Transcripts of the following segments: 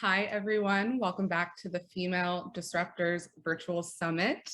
Hi, everyone. Welcome back to the Female Disruptors Virtual Summit.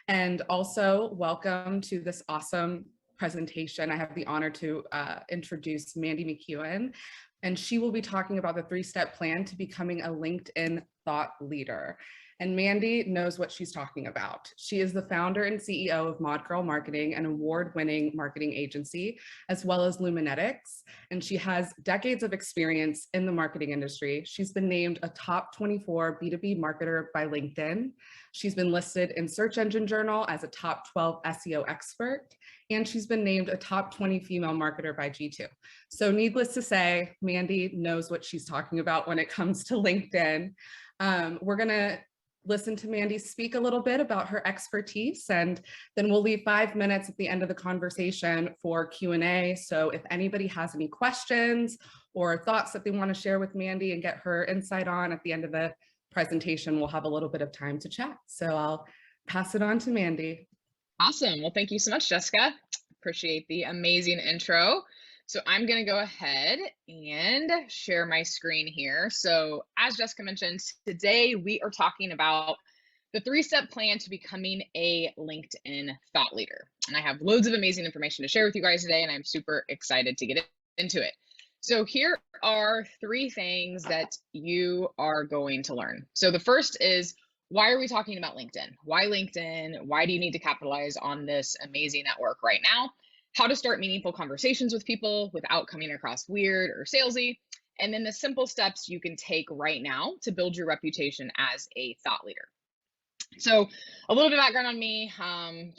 And also welcome to this awesome presentation. I have the honor to introduce Mandy McEwen, and she will be talking about the three-step plan to becoming a LinkedIn thought leader. And Mandy knows what she's talking about. She is the founder and CEO of Mod Girl Marketing, an award-winning marketing agency, as well as Luminetics. And she has decades of experience in the marketing industry. She's been named a top 24 B2B marketer by LinkedIn. She's been listed in Search Engine Journal as a top 12 SEO expert, and she's been named a top 20 female marketer by G2. So needless to say, Mandy knows what she's talking about when it comes to LinkedIn. We're gonna listen to Mandy speak a little bit about her expertise, and then we'll leave 5 minutes at the end of the conversation for Q&A. So if anybody has any questions or thoughts that they want to share with Mandy and get her insight on at the end of the presentation, we'll have a little bit of time to chat. So I'll pass it on to Mandy. Awesome. Well, thank you so much, Jessica. Appreciate the amazing intro. So I'm going to go ahead and share my screen here. So as Jessica mentioned, today we are talking about the three-step plan to becoming a LinkedIn thought leader. And I have loads of amazing information to share with you guys today, and I'm super excited to get into it. So here are three things that you are going to learn. So the first is, why are we talking about LinkedIn? Why LinkedIn? Why do you need to capitalize on this amazing network right now? How to start meaningful conversations with people without coming across weird or salesy, and then the simple steps you can take right now to build your reputation as a thought leader. So a little bit of background on me.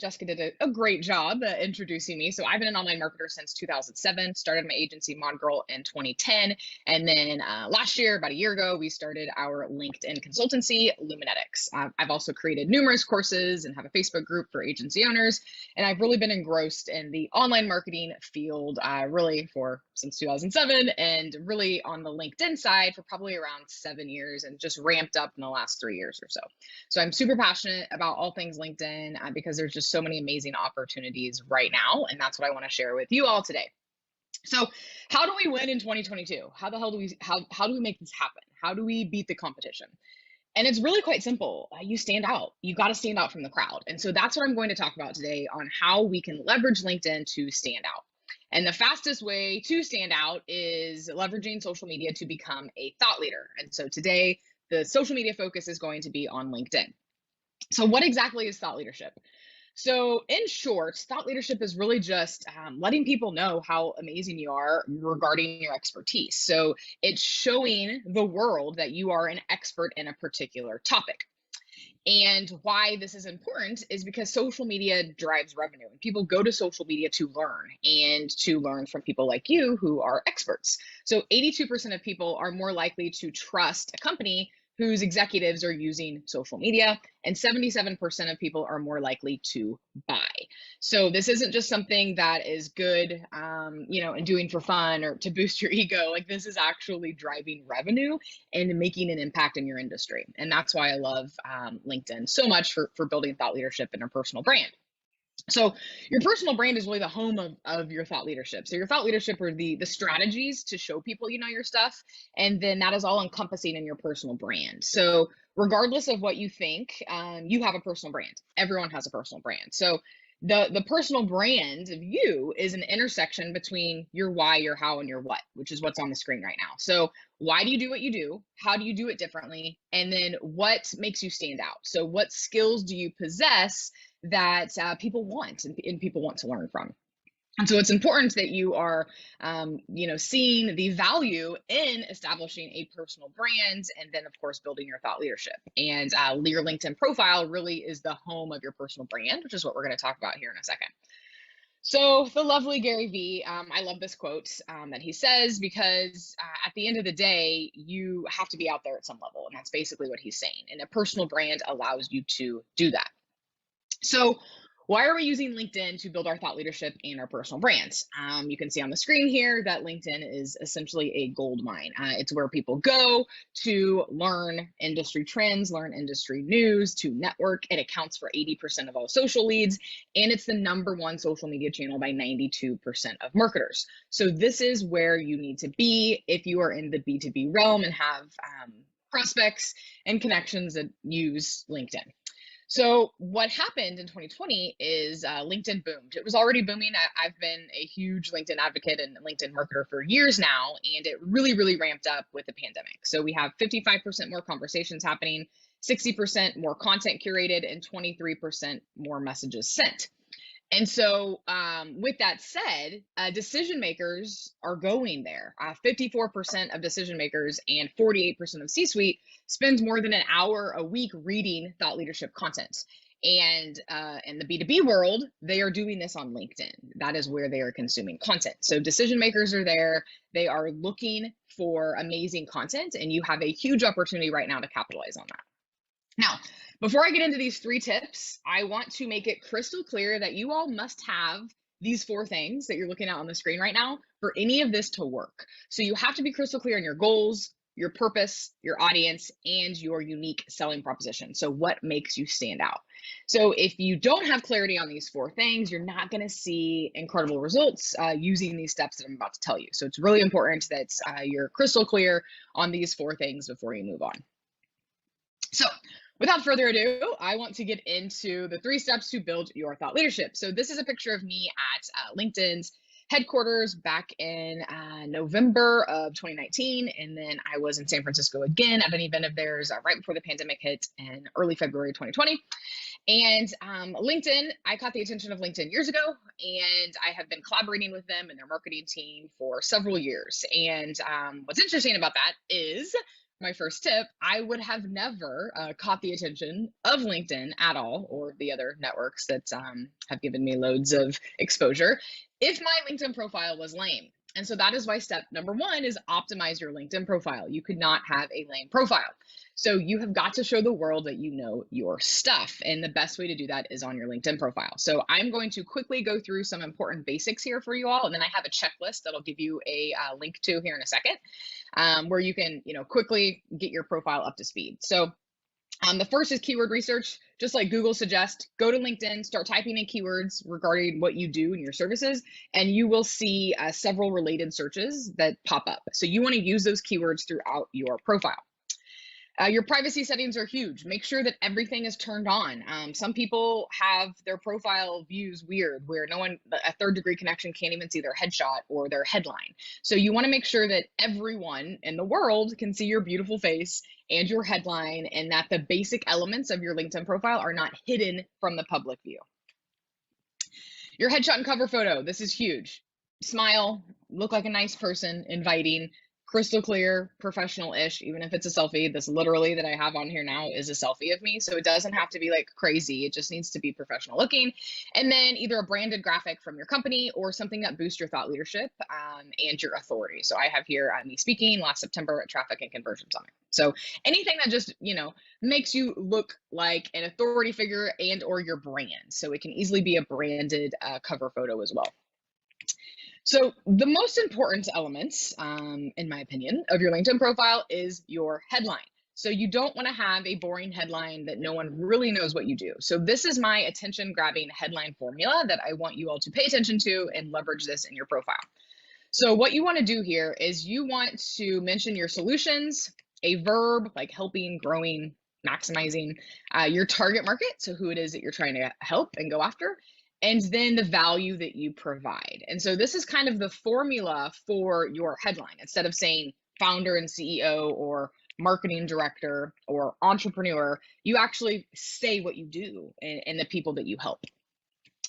Jessica did a great job introducing me. So I've been an online marketer since 2007, started my agency Mod Girl in 2010. And then last year, about a year ago, we started our LinkedIn consultancy, Luminetics. I've also created numerous courses and have a Facebook group for agency owners. And I've really been engrossed in the online marketing field really since 2007, and really on the LinkedIn side for probably around 7 years, and just ramped up in the last 3 years or so. So I'm super passionate about all things LinkedIn because there's just so many amazing opportunities right now. And that's what I want to share with you all today. So how do we win in 2022? How the hell do we make this happen? How do we beat the competition? And it's really quite simple. You stand out. You got to stand out from the crowd. And so that's what I'm going to talk about today, on how we can leverage LinkedIn to stand out. And the fastest way to stand out is leveraging social media to become a thought leader. And so today, the social media focus is going to be on LinkedIn. So what exactly is thought leadership? So in short, thought leadership is really just letting people know how amazing you are regarding your expertise. So it's showing the world that you are an expert in a particular topic. And why this is important is because social media drives revenue, and people go to social media to learn, and to learn from people like you who are experts. So 82% of people are more likely to trust a company whose executives are using social media, and 77% of people are more likely to buy. So this isn't just something that is good, and doing for fun or to boost your ego. Like, this is actually driving revenue and making an impact in your industry. And that's why I love LinkedIn so much for building thought leadership in a personal brand. So your personal brand is really the home of your thought leadership. So your thought leadership are the strategies to show people you know your stuff. And then that is all encompassing in your personal brand. So regardless of what you think, you have a personal brand. Everyone has a personal brand. So the personal brand of you is an intersection between your why, your how, and your what, which is what's on the screen right now. So why do you do what you do? How do you do it differently? And then what makes you stand out? So what skills do you possess that people want and people want to learn from? And so it's important that you are, seeing the value in establishing a personal brand, and then, of course, building your thought leadership. And your LinkedIn profile really is the home of your personal brand, which is what we're going to talk about here in a second. So the lovely Gary Vee, I love this quote that he says, because at the end of the day, you have to be out there at some level. And that's basically what he's saying. And a personal brand allows you to do that. So why are we using LinkedIn to build our thought leadership and our personal brands? You can see on the screen here that LinkedIn is essentially a gold mine. It's where people go to learn industry trends, learn industry news, to network. It accounts for 80% of all social leads, and it's the #1 social media channel by 92% of marketers. So this is where you need to be if you are in the B2B realm and have prospects and connections that use LinkedIn. So what happened in 2020 is LinkedIn boomed. It was already booming. I've been a huge LinkedIn advocate and LinkedIn marketer for years now, and it really, really ramped up with the pandemic. So we have 55% more conversations happening, 60% more content curated, and 23% more messages sent. And so, with that said, decision makers are going there. 54% of decision makers and 48% of C-suite spends more than an hour a week reading thought leadership content. And in the B2B world, they are doing this on LinkedIn. That is where they are consuming content. So decision makers are there. They are looking for amazing content, and you have a huge opportunity right now to capitalize on that. Now, before I get into these 3 tips, I want to make it crystal clear that you all must have these 4 things that you're looking at on the screen right now for any of this to work. So you have to be crystal clear on your goals, your purpose, your audience, and your unique selling proposition. So what makes you stand out? So if you don't have clarity on these 4 things, you're not going to see incredible results using these steps that I'm about to tell you. So it's really important that you're crystal clear on these 4 things before you move on. So without further ado, I want to get into the 3 steps to build your thought leadership. So this is a picture of me at LinkedIn's headquarters back in November of 2019. And then I was in San Francisco again at an event of theirs right before the pandemic hit in early February 2020. And LinkedIn, I caught the attention of LinkedIn years ago, and I have been collaborating with them and their marketing team for several years. And what's interesting about that is my first tip, I would have never caught the attention of LinkedIn at all, or the other networks that have given me loads of exposure, if my LinkedIn profile was lame. And so that is why step number 1 is optimize your LinkedIn profile. You could not have a lame profile. So you have got to show the world that you know your stuff. And the best way to do that is on your LinkedIn profile. So I'm going to quickly go through some important basics here for you all. And then I have a checklist that I'll give you a link to here in a second, where you can, quickly get your profile up to speed. So the first is keyword research. Just like Google suggests, go to LinkedIn, start typing in keywords regarding what you do and your services, and you will see several related searches that pop up. So you want to use those keywords throughout your profile. Your privacy settings are huge. Make sure that everything is turned on. Some people have their profile views weird, where a 3rd degree connection can't even see their headshot or their headline. So you want to make sure that everyone in the world can see your beautiful face and your headline, and that the basic elements of your LinkedIn profile are not hidden from the public view. Your headshot and cover photo, this is huge. Smile, look like a nice person, inviting, crystal clear, professional-ish, even if it's a selfie. This literally that I have on here now is a selfie of me. So it doesn't have to be like crazy. It just needs to be professional looking. And then either a branded graphic from your company or something that boosts your thought leadership and your authority. So I have here me speaking last September at Traffic and Conversion Summit. So anything that just, makes you look like an authority figure and or your brand. So it can easily be a branded cover photo as well. So the most important elements, in my opinion, of your LinkedIn profile is your headline. So you don't want to have a boring headline that no one really knows what you do. So this is my attention grabbing headline formula that I want you all to pay attention to and leverage this in your profile. So what you want to do here is you want to mention your solutions, a verb like helping, growing, maximizing, your target market, so who it is that you're trying to help and go after, and then the value that you provide. And so this is kind of the formula for your headline. Instead of saying founder and CEO or marketing director or entrepreneur, you actually say what you do and the people that you help.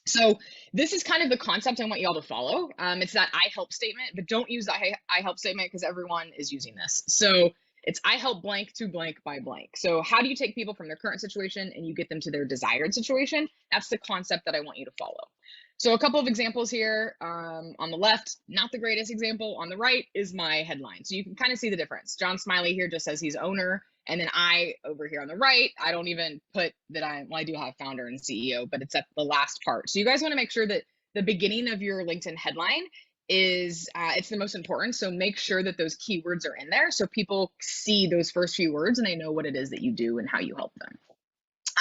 So this is kind of the concept I want you all to follow. It's that I help statement, but don't use the I help statement because everyone is using this. So it's I help blank to blank by blank. So how do you take people from their current situation and you get them to their desired situation? That's the concept that I want you to follow. So a couple of examples here on the left, not the greatest example. On the right is my headline. So you can kind of see the difference. John Smiley here just says he's owner. And then I over here on the right, I don't even put that I do have founder and CEO, but it's at the last part. So you guys want to make sure that the beginning of your LinkedIn headline is it's the most important. So make sure that those keywords are in there so people see those first few words and they know what it is that you do and how you help them.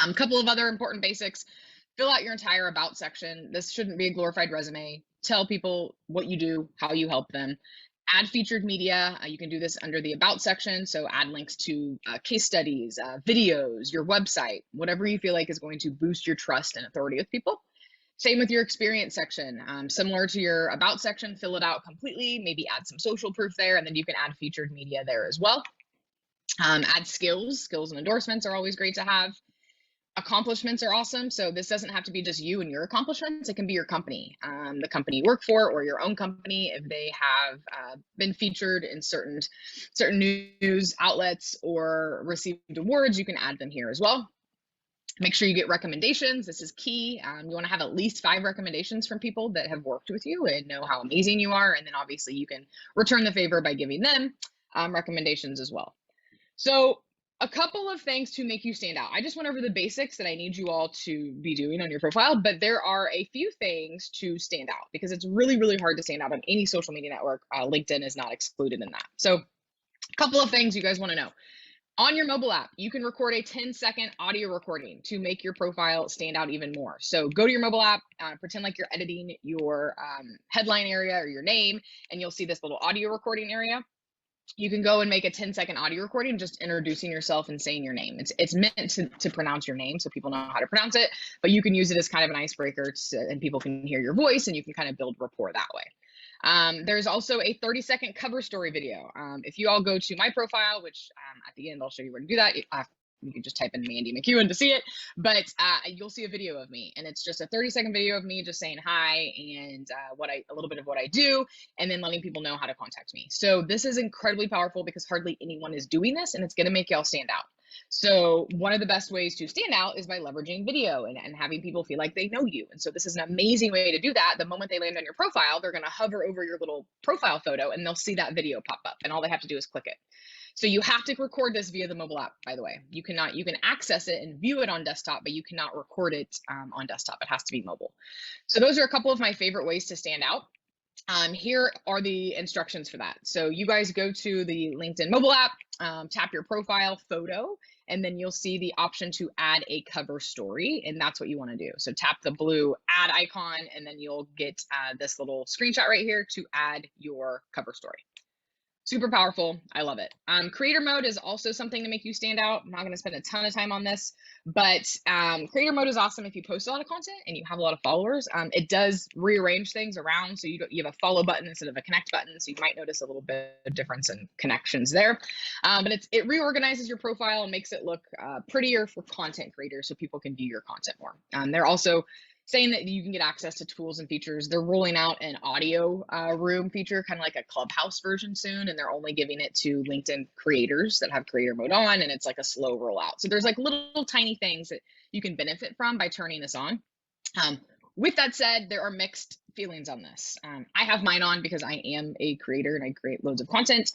A couple of other important basics. Fill out your entire about section. This shouldn't be a glorified resume. Tell people what you do, how you help them. Add featured media. You can do this under the About section. So add links to case studies, videos, your website, whatever you feel like is going to boost your trust and authority with people. Same with your experience section. Similar to your About section, fill it out completely, maybe add some social proof there, and then you can add featured media there as well. Add skills and endorsements are always great to have. Accomplishments are awesome. So this doesn't have to be just you and your accomplishments. It can be your company, the company you work for, or your own company. If they have been featured in certain news outlets or received awards, you can add them here as well. Make sure you get recommendations. This is key. You want to have at least 5 recommendations from people that have worked with you and know how amazing you are. And then obviously you can return the favor by giving them recommendations as well. So a couple of things to make you stand out. I just went over the basics that I need you all to be doing on your profile, but there are a few things to stand out because it's really, really hard to stand out on any social media network. LinkedIn is not excluded in that. So a couple of things you guys want to know. On your mobile app, you can record a 10-second audio recording to make your profile stand out even more. So go to your mobile app, pretend like you're editing your headline area or your name, and you'll see this little audio recording area. You can go and make a 10-second audio recording just introducing yourself and saying your name. It's meant to pronounce your name so people know how to pronounce it, but you can use it as kind of an icebreaker and people can hear your voice and you can kind of build rapport that way. There's also a 30-second cover story video. If you all go to my profile, which at the end I'll show you where to do that. You can just type in Mandy McEwen to see it, but you'll see a video of me, and it's just a 30-second video of me just saying hi and a little bit of what I do, and then letting people know how to contact me. So this is incredibly powerful because hardly anyone is doing this, and it's going to make y'all stand out. So one of the best ways to stand out is by leveraging video and having people feel like they know you. And so this is an amazing way to do that. The moment they land on your profile, they're going to hover over your little profile photo and they'll see that video pop up, and all they have to do is click it. So you have to record this via the mobile app, by the way. You can access it and view it on desktop, but you cannot record it on desktop. It has to be mobile. So those are a couple of my favorite ways to stand out. Here are the instructions for that. So you guys go to the LinkedIn mobile app, tap your profile photo, and then you'll see the option to add a cover story, and that's what you want to do. So tap the blue add icon, and then you'll get this little screenshot right here to add your cover story. Super powerful. I love it. Creator mode is also something to make you stand out. I'm not going to spend a ton of time on this, but creator mode is awesome if you post a lot of content and you have a lot of followers. It does rearrange things around, so you have a follow button instead of a connect button, so you might notice a little bit of difference in connections there. But it reorganizes your profile and makes it look prettier for content creators so people can view your content more. They're also saying that you can get access to tools and features. They're rolling out an audio room feature, kind of like a Clubhouse version soon, and they're only giving it to LinkedIn creators that have creator mode on, and it's like a slow rollout. So there's like little tiny things that you can benefit from by turning this on. With that said, there are mixed feelings on this. I have mine on because I am a creator and I create loads of content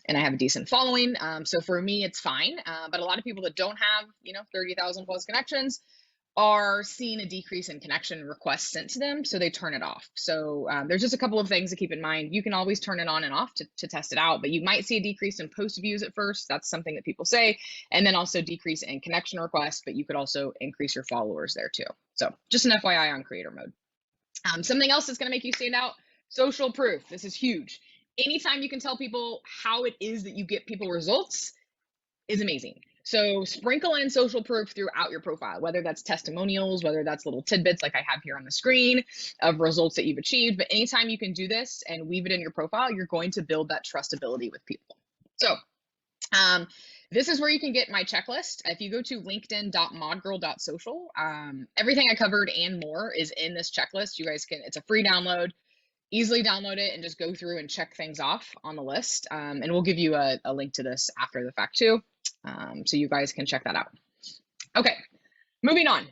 and I have a decent following. So for me, it's fine. But a lot of people that don't have, 30,000 plus connections are seeing a decrease in connection requests sent to them, so they turn it off. So there's just a couple of things to keep in mind. You can always turn it on and off to test it out, but you might see a decrease in post views at first. That's something that people say, and then also decrease in connection requests, but you could also increase your followers there too. So just an FYI on creator mode. Something else that's going to make you stand out, social proof. This is huge. Anytime you can tell people how it is that you get people results is amazing. So sprinkle in social proof throughout your profile, whether that's testimonials, whether that's little tidbits like I have here on the screen of results that you've achieved. But anytime you can do this and weave it in your profile, you're going to build that trustability with people. So this is where you can get my checklist. If you go to linkedin.modgirl.social, everything I covered and more is in this checklist. You guys can, it's a free download. Easily download it and just go through and check things off on the list. And we'll give you a link to this after the fact too. So you guys can check that out. Okay, moving on.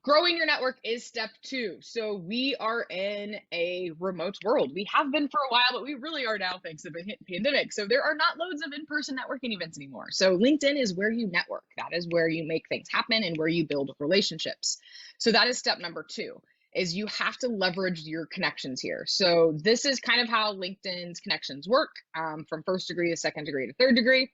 Growing your network is step 2. So we are in a remote world. We have been for a while, but we really are now thanks to the pandemic. So there are not loads of in-person networking events anymore. So LinkedIn is where you network. That is where you make things happen and where you build relationships. So that is step number 2. Is you have to leverage your connections here. So this is kind of how LinkedIn's connections work, from first degree to second degree to third degree.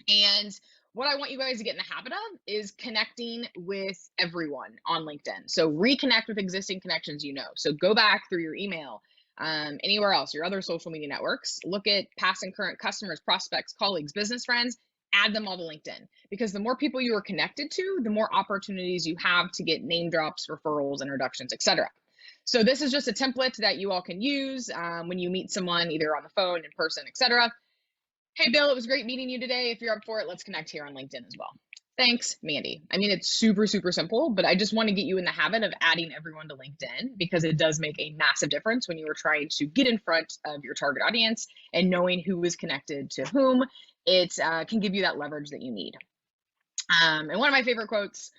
And what I want you guys to get in the habit of is connecting with everyone on LinkedIn. So reconnect with existing connections you know. So go back through your email, anywhere else, your other social media networks, look at past and current customers, prospects, colleagues, business friends, add them all to LinkedIn, because the more people you are connected to, the more opportunities you have to get name drops, referrals, introductions, etc. So this is just a template that you all can use when you meet someone either on the phone, in person, etc. Hey, Bill, it was great meeting you today. If you're up for it, let's connect here on LinkedIn as well. Thanks, Mandy. I mean, it's super, super simple, but I just want to get you in the habit of adding everyone to LinkedIn, because it does make a massive difference when you are trying to get in front of your target audience, and knowing who is connected to whom. It can give you that leverage that you need. And one of my favorite quotes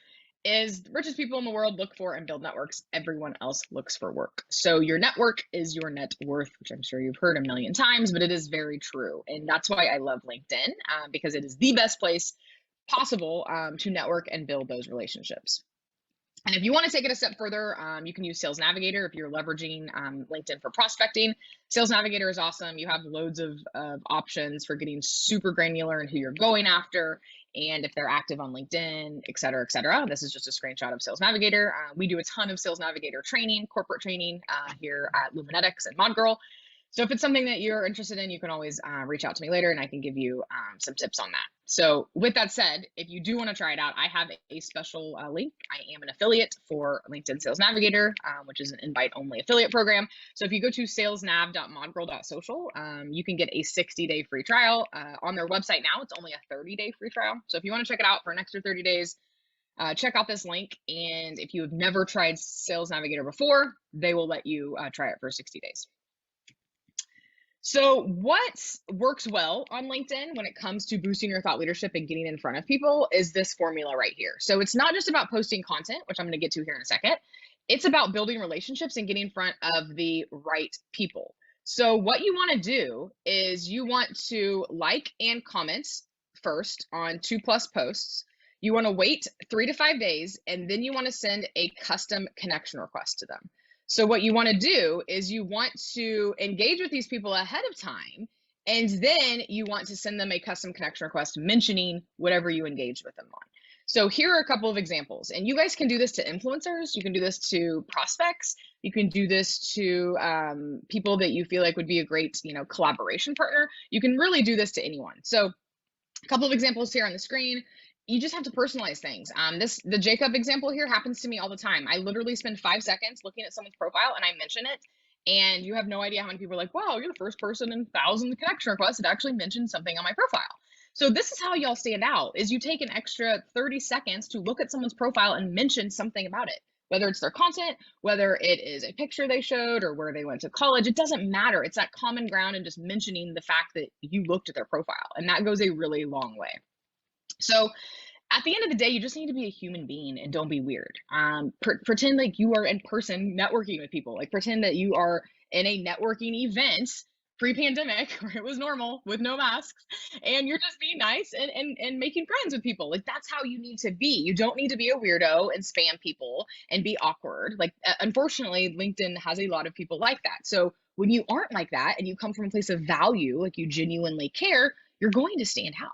is, the richest people in the world look for and build networks. Everyone else looks for work. So your network is your net worth, which I'm sure you've heard a million times, but it is very true. And that's why I love LinkedIn, because it is the best place possible to network and build those relationships. And if you want to take it a step further, you can use Sales Navigator if you're leveraging LinkedIn for prospecting. Sales Navigator is awesome. You have loads of options for getting super granular in who you're going after, and if they're active on LinkedIn, et cetera, et cetera. This is just a screenshot of Sales Navigator. We do a ton of Sales Navigator training, corporate training here at Luminetics and ModGirl. So if it's something that you're interested in, you can always reach out to me later and I can give you some tips on that. So with that said, if you do want to try it out, I have a special link. I am an affiliate for LinkedIn Sales Navigator, which is an invite-only affiliate program. So if you go to salesnav.modgirl.social, you can get a 60-day free trial. On their website now, it's only a 30-day free trial. So if you want to check it out for an extra 30 days, check out this link. And if you have never tried Sales Navigator before, they will let you try it for 60 days. So what works well on LinkedIn when it comes to boosting your thought leadership and getting in front of people is this formula right here. So it's not just about posting content, which I'm going to get to here in a second. It's about building relationships and getting in front of the right people. So what you want to do is you want to like and comment first on 2+ posts. You want to wait 3 to 5 days, and then you want to send a custom connection request to them. So what you want to do is you want to engage with these people ahead of time, and then you want to send them a custom connection request mentioning whatever you engaged with them on. So here are a couple of examples, and you guys can do this to influencers, you can do this to prospects, you can do this to people that you feel like would be a great, collaboration partner. You can really do this to anyone. So a couple of examples here on the screen. You just have to personalize things. The Jacob example here happens to me all the time. I literally spend 5 seconds looking at someone's profile and I mention it, and you have no idea how many people are like, wow, you're the first person in thousands of connection requests that actually mentioned something on my profile. So this is how y'all stand out, is you take an extra 30 seconds to look at someone's profile and mention something about it, whether it's their content, whether it is a picture they showed or where they went to college. It doesn't matter. It's that common ground and just mentioning the fact that you looked at their profile, and that goes a really long way. So at the end of the day, you just need to be a human being and don't be weird. Pretend like you are in person networking with people. Like pretend that you are in a networking event pre-pandemic where it was normal with no masks, and you're just being nice and making friends with people. Like that's how you need to be. You don't need to be a weirdo and spam people and be awkward. Like unfortunately, LinkedIn has a lot of people like that. So when you aren't like that and you come from a place of value, like you genuinely care, you're going to stand out.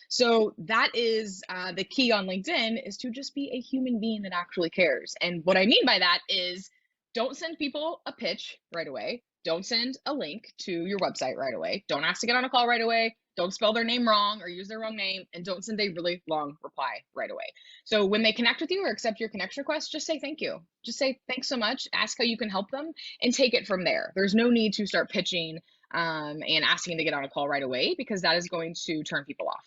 So that is the key on LinkedIn, is to just be a human being that actually cares. And what I mean by that is, don't send people a pitch right away. Don't send a link to your website right away. Don't ask to get on a call right away. Don't spell their name wrong or use their wrong name, and don't send a really long reply right away. So when they connect with you or accept your connection request, just say thank you. Just say thanks so much, ask how you can help them, and take it from there. There's no need to start pitching and asking to get on a call right away, because that is going to turn people off.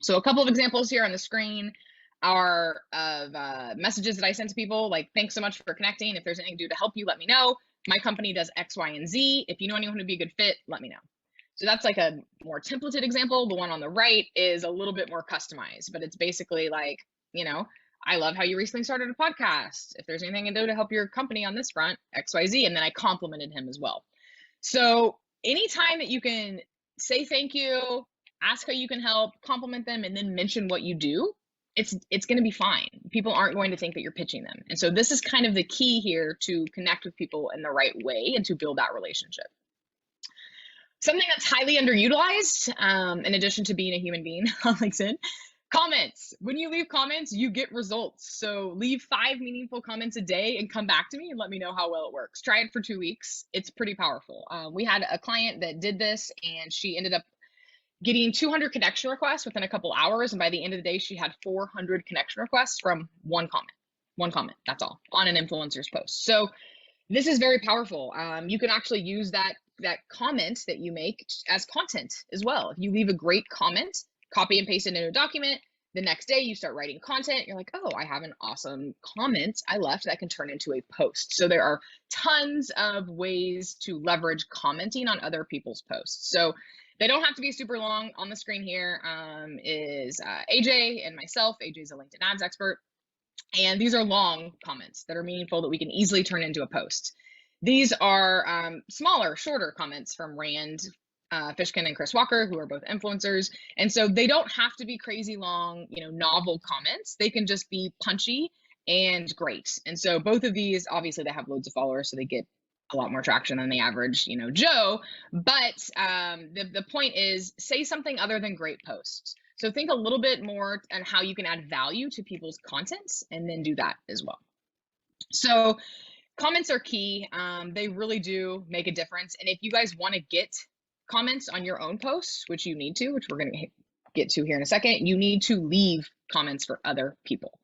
So a couple of examples here on the screen are of messages that I send to people, like, thanks so much for connecting. If there's anything to do to help you, let me know. My company does X, Y, and Z. If you know anyone who'd be a good fit, let me know. So that's like a more templated example. The one on the right is a little bit more customized, but it's basically like, I love how you recently started a podcast. If there's anything I can do to help your company on this front, X, Y, Z. And then I complimented him as well. So anytime that you can say thank you, ask how you can help, compliment them, and then mention what you do, it's going to be fine. People aren't going to think that you're pitching them. And so this is kind of the key here to connect with people in the right way and to build that relationship. Something that's highly underutilized, in addition to being a human being on LinkedIn, Comments. When you leave comments, you get results. So leave 5 meaningful comments a day and come back to me and let me know how well it works. Try it for 2 weeks. It's pretty powerful. We had a client that did this, and she ended up getting 200 connection requests within a couple hours. And by the end of the day, she had 400 connection requests from one comment. One comment, that's all, on an influencer's post. So this is very powerful. You can actually use that comment that you make as content as well. If you leave a great comment, copy and paste it into a document, the next day you start writing content, you're like, oh, I have an awesome comment I left that can turn into a post. So there are tons of ways to leverage commenting on other people's posts. So they don't have to be super long. On the screen here is AJ and myself. AJ's a LinkedIn ads expert. And these are long comments that are meaningful that we can easily turn into a post. These are smaller, shorter comments from Rand Fishkin and Chris Walker, who are both influencers. And so they don't have to be crazy long, novel comments. They can just be punchy and great. And so both of these, obviously they have loads of followers, so they get a lot more traction than the average, Joe. But the point is, say something other than great posts. So think a little bit more on how you can add value to people's content, and then do that as well. So comments are key. They really do make a difference. And if you guys want to get comments on your own posts, which you need to, which we're going to get to here in a second, you need to leave comments for other people.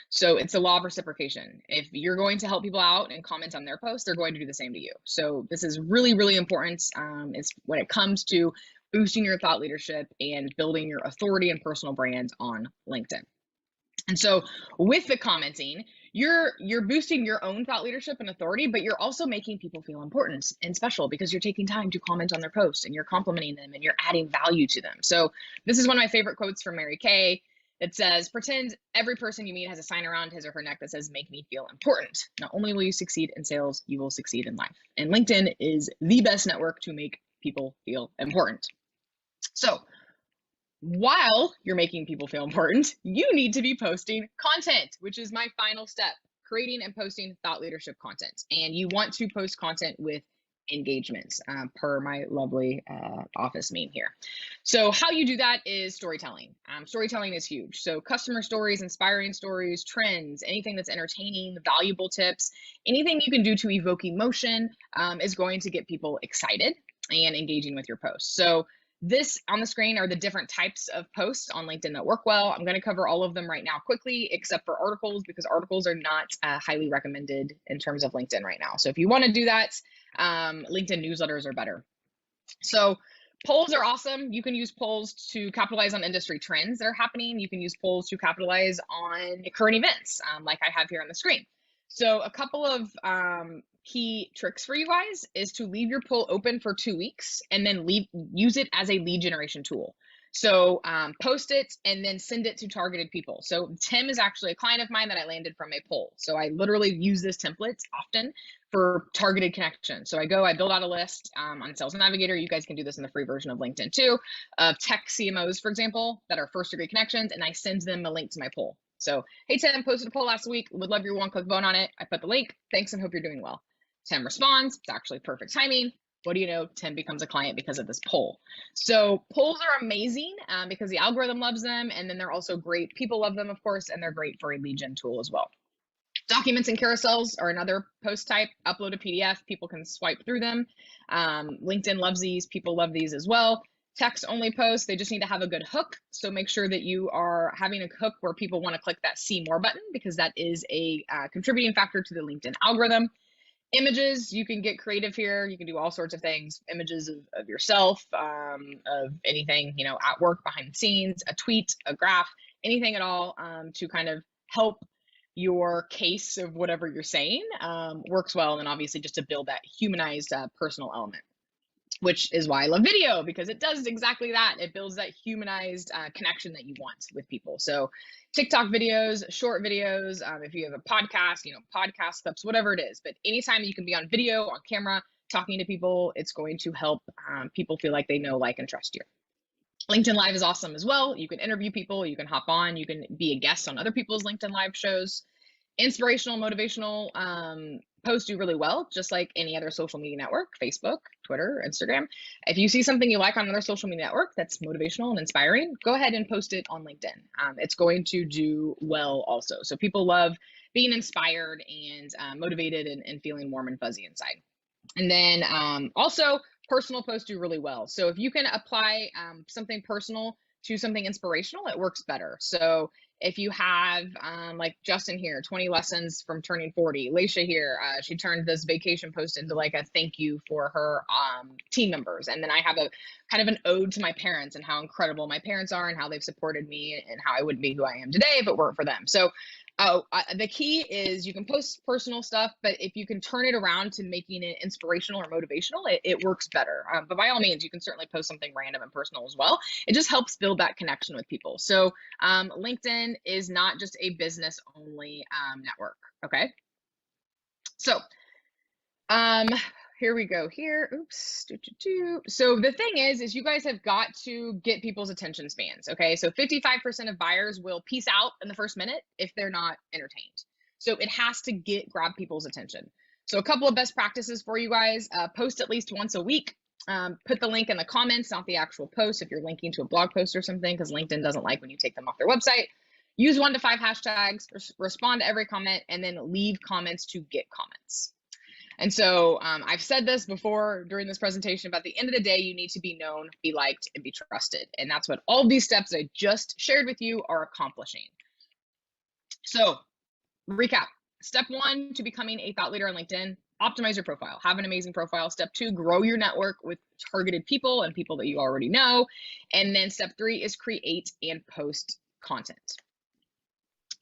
So it's a law of reciprocation. If you're going to help people out and comment on their posts, they're going to do the same to you. So this is really, really important. It's when it comes to boosting your thought leadership and building your authority and personal brand on LinkedIn. And so with the commenting, you're boosting your own thought leadership and authority, but you're also making people feel important and special because you're taking time to comment on their posts and you're complimenting them and you're adding value to them. So this is one of my favorite quotes from Mary Kay. It says, pretend every person you meet has a sign around his or her neck that says, make me feel important. Not only will you succeed in sales, you will succeed in life. And LinkedIn is the best network to make people feel important. So while you're making people feel important, you need to be posting content, which is my final step, creating and posting thought leadership content. And you want to post content with engagements, per my lovely office meme here. So how you do that is storytelling. Storytelling is huge. So customer stories, inspiring stories, trends, anything that's entertaining, valuable tips, anything you can do to evoke emotion is going to get people excited and engaging with your posts. So this on the screen are the different types of posts on LinkedIn that work well. I'm going to cover all of them right now quickly, except for articles, because articles are not highly recommended in terms of LinkedIn right now. So if you want to do that, LinkedIn newsletters are better. So polls are awesome. You can use polls to capitalize on industry trends that are happening. You can use polls to capitalize on current events, like I have here on the screen. So a couple of key tricks for you guys is to leave your poll open for 2 weeks and then use it as a lead generation tool. So post it and then send it to targeted people. So Tim is actually a client of mine that I landed from a poll. So I literally use this template often for targeted connections. So I build out a list on Sales Navigator. You guys can do this in the free version of LinkedIn too, of tech CMOs, for example, that are first degree connections, and I send them a link to my poll. So, hey Tim, posted a poll last week. Would love your one-click vote on it. I put the link. Thanks and hope you're doing well. Tim responds. It's actually perfect timing. What do you know? Tim becomes a client because of this poll. So polls are amazing because the algorithm loves them, and then they're also great. People love them, of course, and they're great for a lead gen tool as well. Documents and carousels are another post type. Upload a PDF. People can swipe through them. LinkedIn loves these. People love these as well. Text only posts, they just need to have a good hook. So make sure that you are having a hook where people want to click that see more button, because that is a contributing factor to the LinkedIn algorithm. Images, you can get creative here. You can do all sorts of things. Images of yourself, of anything, at work, behind the scenes, a tweet, a graph, anything at all to kind of help your case of whatever you're saying works well. And then obviously just to build that humanized personal element, which is why I love video, because it does exactly that. It builds that humanized connection that you want with people. So TikTok videos, short videos, if you have a podcast, podcast clips, whatever it is. But anytime you can be on video, on camera, talking to people, it's going to help people feel like they know, like, and trust you. LinkedIn Live is awesome as well. You can interview people, you can hop on, you can be a guest on other people's LinkedIn Live shows. Inspirational, motivational posts do really well, just like any other social media network, Facebook, Twitter, Instagram. If you see something you like on another social media network that's motivational and inspiring, go ahead and post it on LinkedIn. It's going to do well also. So people love being inspired and motivated and feeling warm and fuzzy inside. And then also personal posts do really well. So if you can apply something personal to something inspirational, it works better. So if you have like Justin here, 20 lessons from turning 40, Leisha here, she turned this vacation post into like a thank you for her team members. And then I have a kind of an ode to my parents and how incredible my parents are and how they've supported me and how I wouldn't be who I am today if it weren't for them. So the key is you can post personal stuff, but if you can turn it around to making it inspirational or motivational, it works better. But by all means, you can certainly post something random and personal as well. It just helps build that connection with people. So LinkedIn is not just a business only network. Okay. So here we go here. Oops. So the thing is you guys have got to get people's attention spans. Okay. So 55% of buyers will peace out in the first minute if they're not entertained. So it has to grab people's attention. So a couple of best practices for you guys, post at least once a week. Put the link in the comments, not the actual post if you're linking to a blog post or something, because LinkedIn doesn't like when you take them off their website. Use 1 to 5 hashtags, respond to every comment, and then leave comments to get comments. And so I've said this before during this presentation, but at the end of the day, you need to be known, be liked, and be trusted. And that's what all these steps I just shared with you are accomplishing. So recap. Step 1 to becoming a thought leader on LinkedIn, optimize your profile, have an amazing profile. Step 2, grow your network with targeted people and people that you already know. And then step 3 is create and post content.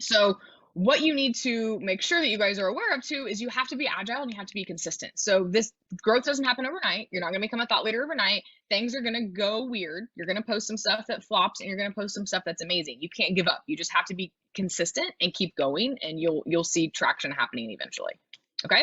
So what you need to make sure that you guys are aware of too is you have to be agile and you have to be consistent. So this growth doesn't happen overnight. You're not going to become a thought leader overnight. Things are going to go weird. You're going to post some stuff that flops and you're going to post some stuff that's amazing. You can't give up. You just have to be consistent and keep going, and you'll see traction happening eventually. Okay.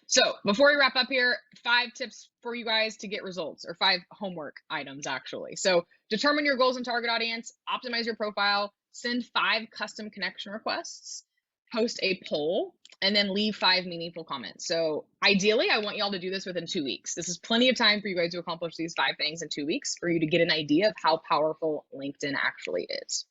So before we wrap up here, 5 tips for you guys to get results, or 5 homework items actually. So determine your goals and target audience, optimize your profile, send 5 custom connection requests, post a poll, and then leave 5 meaningful comments. So ideally, I want y'all to do this within 2 weeks. This is plenty of time for you guys to accomplish these 5 things in 2 weeks for you to get an idea of how powerful LinkedIn actually is.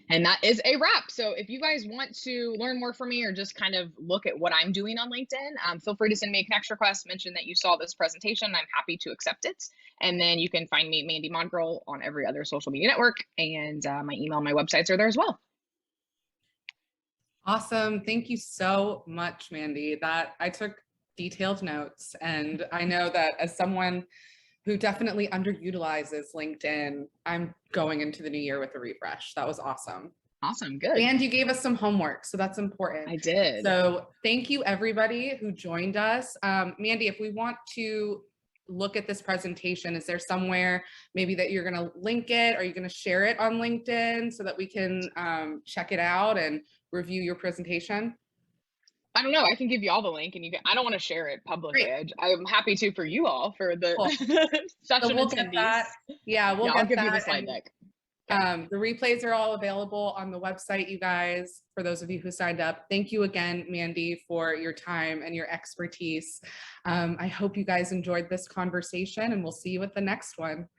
And that is a wrap. So if you guys want to learn more from me or just kind of look at what I'm doing on LinkedIn, feel free to send me a connection request, mention that you saw this presentation. I'm happy to accept it. And then you can find me, Mandy Modgirl, on every other social media network. And my email and my websites are there as well. Awesome. Thank you so much, Mandy. That I took detailed notes, and I know that as someone who definitely underutilizes LinkedIn, I'm going into the new year with a refresh. That was awesome. Awesome. Good. And you gave us some homework, so that's important. I did. So thank you everybody who joined us. Mandy, if we want to look at this presentation, is there somewhere maybe that you're going to link it? Are you going to share it on LinkedIn so that we can check it out and review your presentation? I don't know. I can give you all the link, and you can. I don't want to share it publicly. I'm happy to for you all for the Cool. session So we'll attendees. Get that. Yeah, we'll get I'll give that. you the slide deck. The replays are all available on the website, you guys, for those of you who signed up. Thank you again, Mandy, for your time and your expertise. I hope you guys enjoyed this conversation, and we'll see you at the next one.